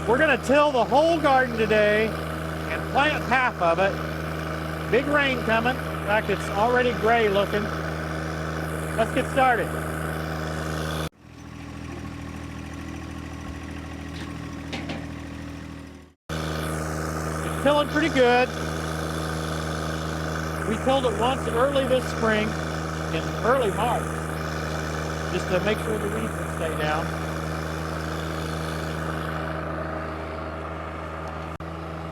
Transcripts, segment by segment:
We're gonna till the whole garden today and plant half of it. Big rain coming. In fact, it's already gray looking. Let's get started. It's tilling pretty good. We tilled it once early this spring, in early March, just to make sure the weeds would stay down.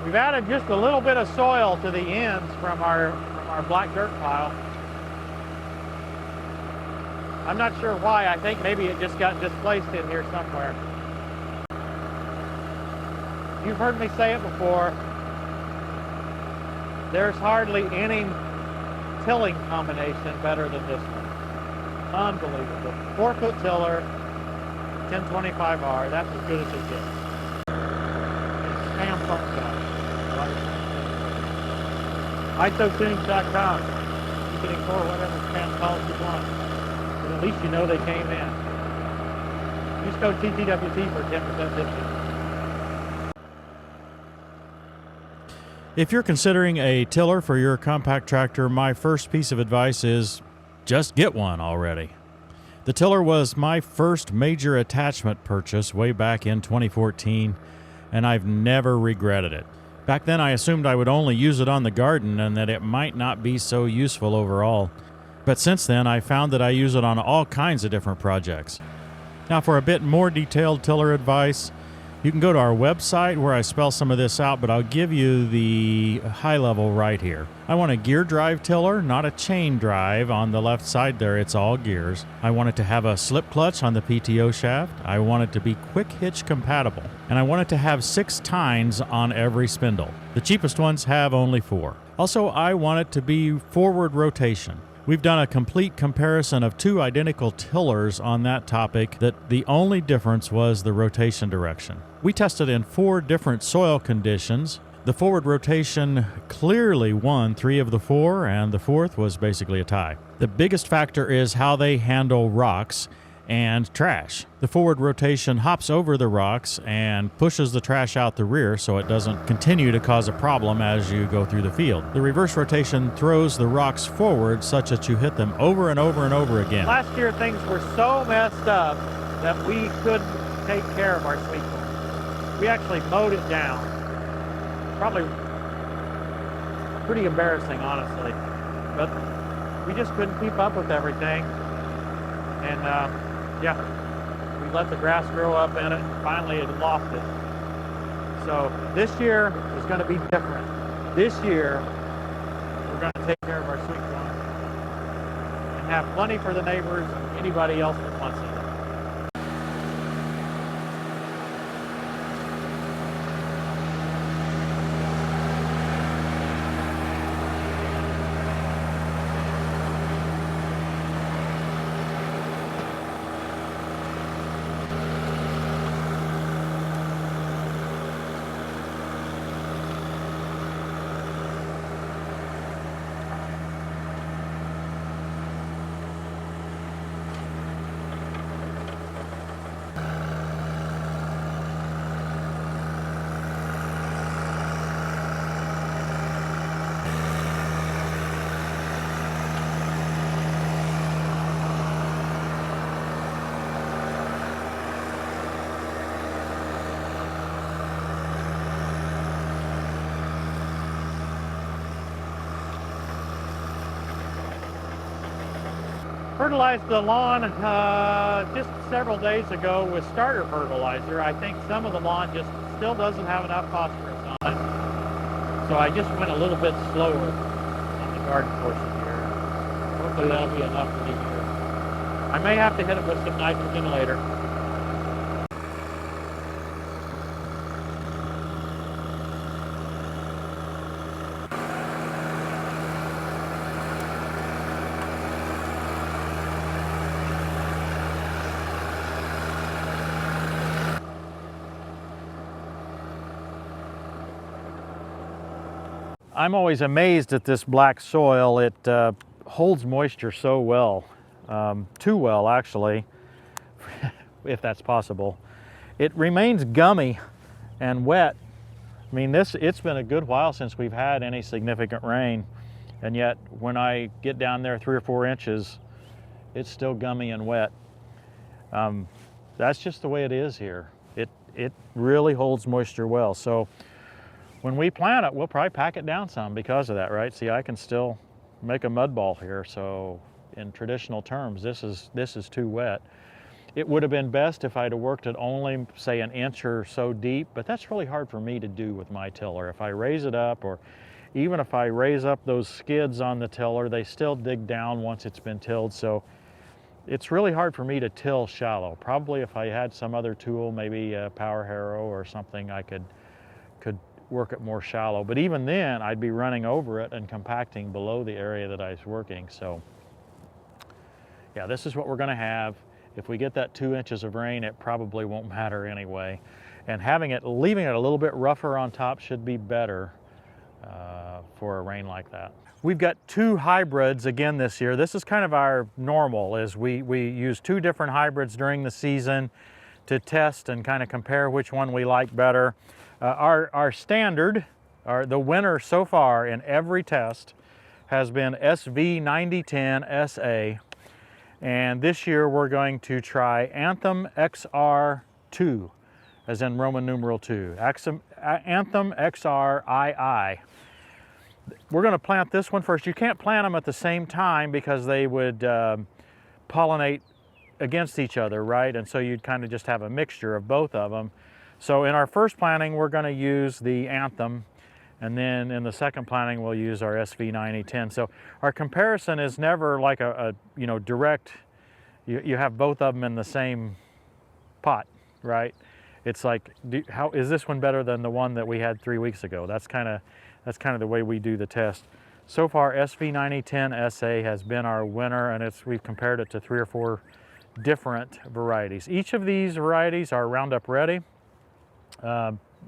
We've added just a little bit of soil to the ends from our black dirt pile. I'm not sure why. I think maybe it just got displaced in here somewhere. You've heard me say it before. There's hardly any tilling combination better than this one. Unbelievable. 4-foot tiller, 1025R. That's as good as it gets. Spam phone call. ISOtunes.com. You can ignore whatever spam calls you want, but at least you know they came in. Use code TTWT for 10% discount. If you're considering a tiller for your compact tractor, my first piece of advice is just get one already. The tiller was my first major attachment purchase way back in 2014, and I've never regretted it. Back then I assumed I would only use it on the garden and that it might not be so useful overall. But since then I found that I use it on all kinds of different projects. Now for a bit more detailed tiller advice, you can go to our website where I spell some of this out, but I'll give you the high level right here. I want a gear drive tiller, not a chain drive. On the left side there, it's all gears. I want it to have a slip clutch on the PTO shaft. I want it to be quick hitch compatible. And I want it to have 6 tines on every spindle. The cheapest ones have only 4. Also, I want it to be forward rotation. We've done a complete comparison of 2 identical tillers on that topic that the only difference was the rotation direction. We tested in 4 different soil conditions. The forward rotation clearly won 3 of the 4, and the 4th was basically a tie. The biggest factor is how they handle rocks and trash. The forward rotation hops over the rocks and pushes the trash out the rear so it doesn't continue to cause a problem as you go through the field. The reverse rotation throws the rocks forward such that you hit them over and over and over again. Last year things were so messed up that we couldn't take care of our sweet corn. We actually mowed it down. Probably pretty embarrassing, honestly. But we just couldn't keep up with everything. And yeah, we let the grass grow up in it, and finally it lost it. So this year is going to be different. This year, we're going to take care of our sweet corn and have plenty for the neighbors and anybody else that wants it. Fertilized the lawn just several days ago with starter fertilizer. I think some of the lawn just still doesn't have enough phosphorus on it. So I just went a little bit slower on the garden portion here. Hopefully that'll be enough for the year. I may have to hit it with some nitrogen later. I'm always amazed at this black soil. It holds moisture so well, too well actually, if that's possible. It remains gummy and wet. I mean, it's been a good while since we've had any significant rain, and yet when I get down there 3 or 4 inches, it's still gummy and wet. That's just the way it is here. It really holds moisture well. So when we plant it, we'll probably pack it down some because of that, right? See, I can still make a mud ball here. So in traditional terms, this is too wet. It would have been best if I'd have worked it only, say, an inch or so deep, but that's really hard for me to do with my tiller. If I raise it up, or even if I raise up those skids on the tiller, they still dig down once it's been tilled. So it's really hard for me to till shallow. Probably if I had some other tool, maybe a power harrow or something, I could work it more shallow. But even then, I'd be running over it and compacting below the area that I was working. So yeah, this is what we're gonna have. If we get that 2 inches of rain, it probably won't matter anyway. And leaving it a little bit rougher on top should be better for a rain like that. We've got 2 hybrids again this year. This is kind of our normal, is we use 2 different hybrids during the season to test and kind of compare which one we like better. Our standard, the winner so far in every test, has been SV9010 SA. And this year we're going to try Anthem XR2, as in Roman numeral 2. Anthem XR II. We're going to plant this one first. You can't plant them at the same time because they would pollinate against each other, right? And so you'd kind of just have a mixture of both of them. So in our first planting, we're going to use the Anthem, and then in the second planting, we'll use our SV9010. So our comparison is never like a direct, you have both of them in the same pot, right? It's like, how is this one better than the one that we had 3 weeks ago? That's kind of the way we do the test. So far, SV9010 SA has been our winner, and we've compared it to 3 or 4 different varieties. Each of these varieties are Roundup Ready.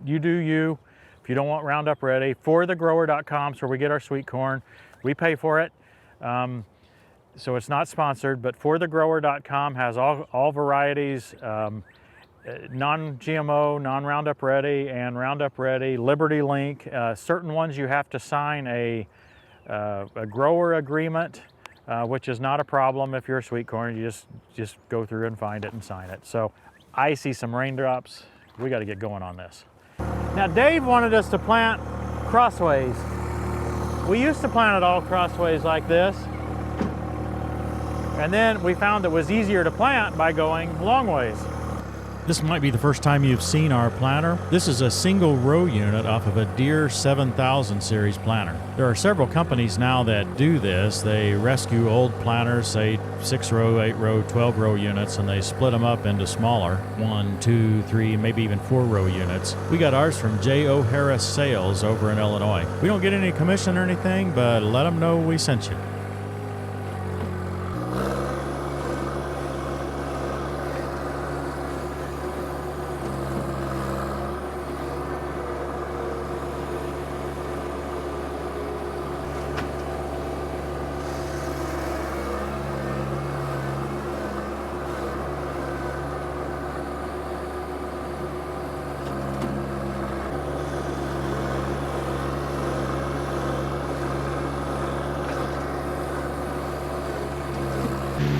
You do you. If you don't want Roundup Ready, forthegrower.com is where we get our sweet corn. We pay for it, so it's not sponsored, but forthegrower.com has all varieties, non-GMO, non-Roundup Ready, and Roundup Ready, Liberty Link. Certain ones you have to sign a grower agreement, which is not a problem if you're a sweet corn. You just go through and find it and sign it. So I see some raindrops. We got to get going on this. Now Dave wanted us to plant crossways. We used to plant it all crossways like this, and then we found it was easier to plant by going long ways. This might be the first time you've seen our planter. This is a single row unit off of a Deere 7000 series planter. There are several companies now that do this. They rescue old planters, say 6 row, 8 row, 12 row units, and they split them up into smaller 1, 2, 3, maybe even 4 row units. We got ours from J. O. Harris Sales over in Illinois. We don't get any commission or anything, but let them know we sent you.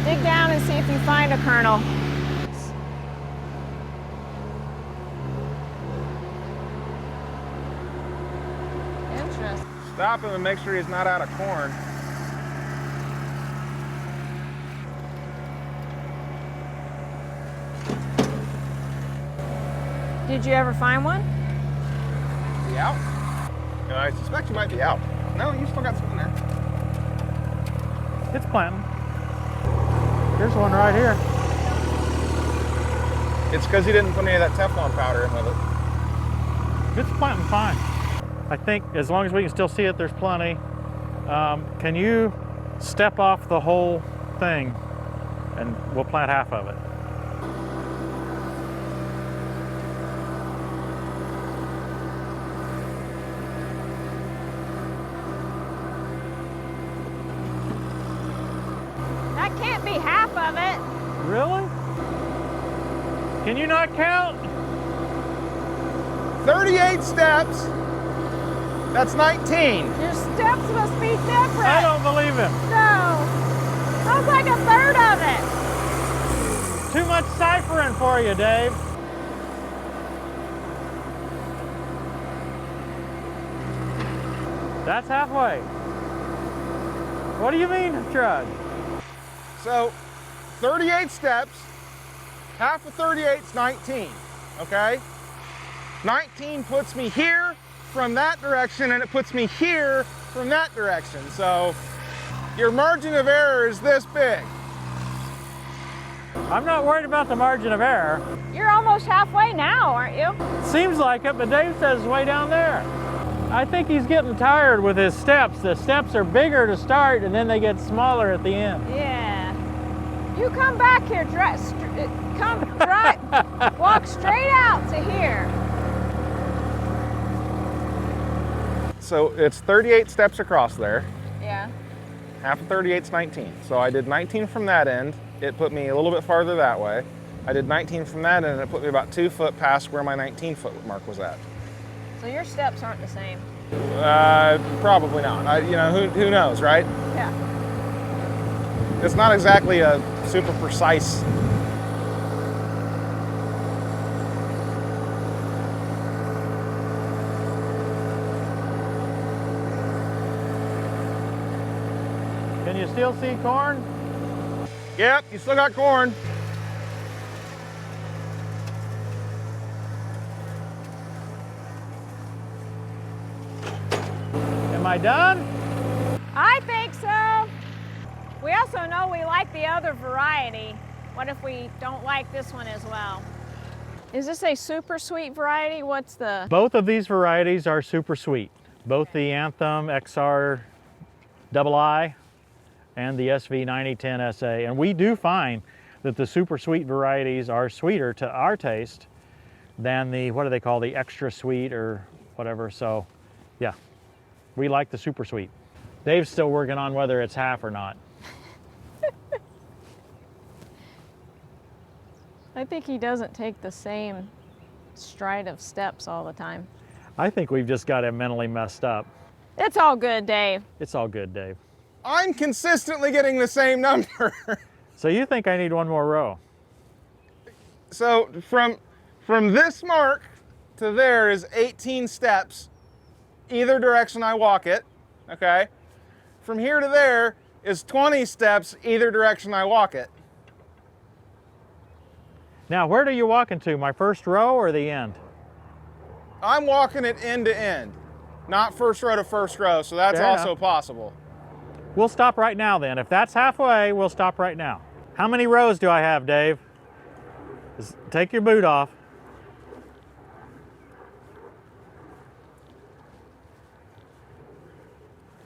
Dig down and see if you find a kernel. Interesting. Stop him and make sure he's not out of corn. Did you ever find one? Is he out? No, I suspect you might be out. No, you still got some in there. It's planting. Here's one right here. It's because he didn't put any of that Teflon powder in with it. It's planting fine. I think as long as we can still see it, there's plenty. Can you step off the whole thing and we'll plant half of it? That can't be half of it. Really? Can you not count? 38 steps. That's 19. Your steps must be different. I don't believe him. No. Sounds like a third of it. Too much ciphering for you, Dave. That's halfway. What do you mean, Trud? So 38 steps, half of 38 is 19, okay? 19 puts me here from that direction, and it puts me here from that direction. So your margin of error is this big. I'm not worried about the margin of error. You're almost halfway now, aren't you? Seems like it, but Dave says it's way down there. I think he's getting tired with his steps. The steps are bigger to start, and then they get smaller at the end. Yeah. You come back here, walk straight out to here. So it's 38 steps across there. Yeah. Half of 38 is 19. So I did 19 from that end. It put me a little bit farther that way. I did 19 from that end, and it put me about 2 foot past where my 19-foot mark was at. So your steps aren't the same. Probably not. You know, who knows, right? Yeah. It's not exactly a super precise. Can you still see corn? Yep, you still got corn. Am I done? I think so. We also know we like the other variety. What if we don't like this one as well? Is this a super sweet variety? What's the... Both of these varieties are super sweet. Both the Anthem XR II and the SV 9010 SA. And we do find that the super sweet varieties are sweeter to our taste than the, what do they call, the extra sweet or whatever. So yeah, we like the super sweet. Dave's still working on whether it's half or not. I think he doesn't take the same stride of steps all the time. I think we've just got him mentally messed up. It's all good, Dave. It's all good, Dave. I'm consistently getting the same number. So you think I need one more row? So from this mark to there is 18 steps, either direction I walk it, okay? From here to there is 20 steps, either direction I walk it. Now, where do you walk into? My first row or the end? I'm walking it end to end, not first row to first row, so that's Fair also enough. possible. We'll stop right now then. If that's halfway, we'll stop right now. How many rows do I have, Dave? Just take your boot off.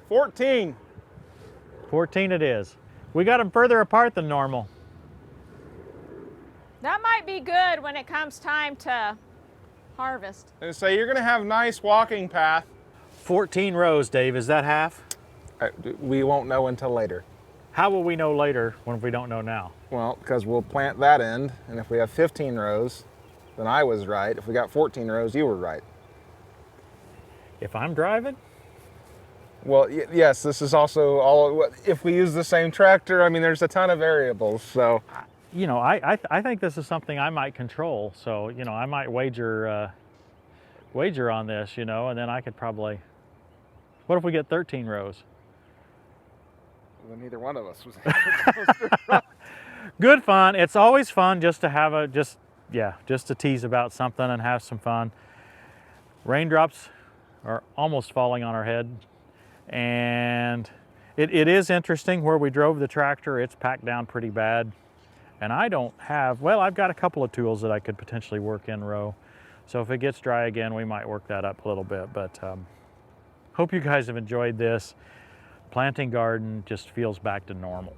14. 14 it is. We got them further apart than normal. That might be good when it comes time to harvest. So you're gonna have nice walking path. 14 rows, Dave. Is that half? We won't know until later. How will we know later when we don't know now? Well, because we'll plant that end, and if we have 15 rows, then I was right. If we got 14 rows, you were right. If I'm driving? Well, yes, this is also all, if we use the same tractor, I mean, there's a ton of variables, so. You know, I think this is something I might control. So, you know, I might wager on this, you know, and then I could probably, what if we get 13 rows? Well, neither one of us was able Good fun. It's always fun just to have just to tease about something and have some fun. Raindrops are almost falling on our head. And it is interesting where we drove the tractor. It's packed down pretty bad. And I don't have, well, I've got a couple of tools that I could potentially work in row. So if it gets dry again, we might work that up a little bit. But hope you guys have enjoyed this. Planting garden just feels back to normal.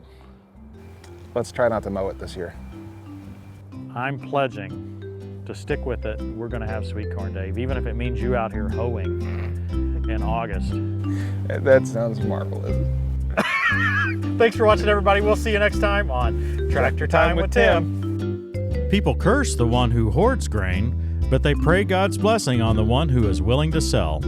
Let's try not to mow it this year. I'm pledging to stick with it. We're gonna have sweet corn, Dave, even if it means you out here hoeing in August. That sounds marvelous. Thanks for watching, everybody. We'll see you next time on Tractor Time with Tim. People curse the one who hoards grain, but they pray God's blessing on the one who is willing to sell.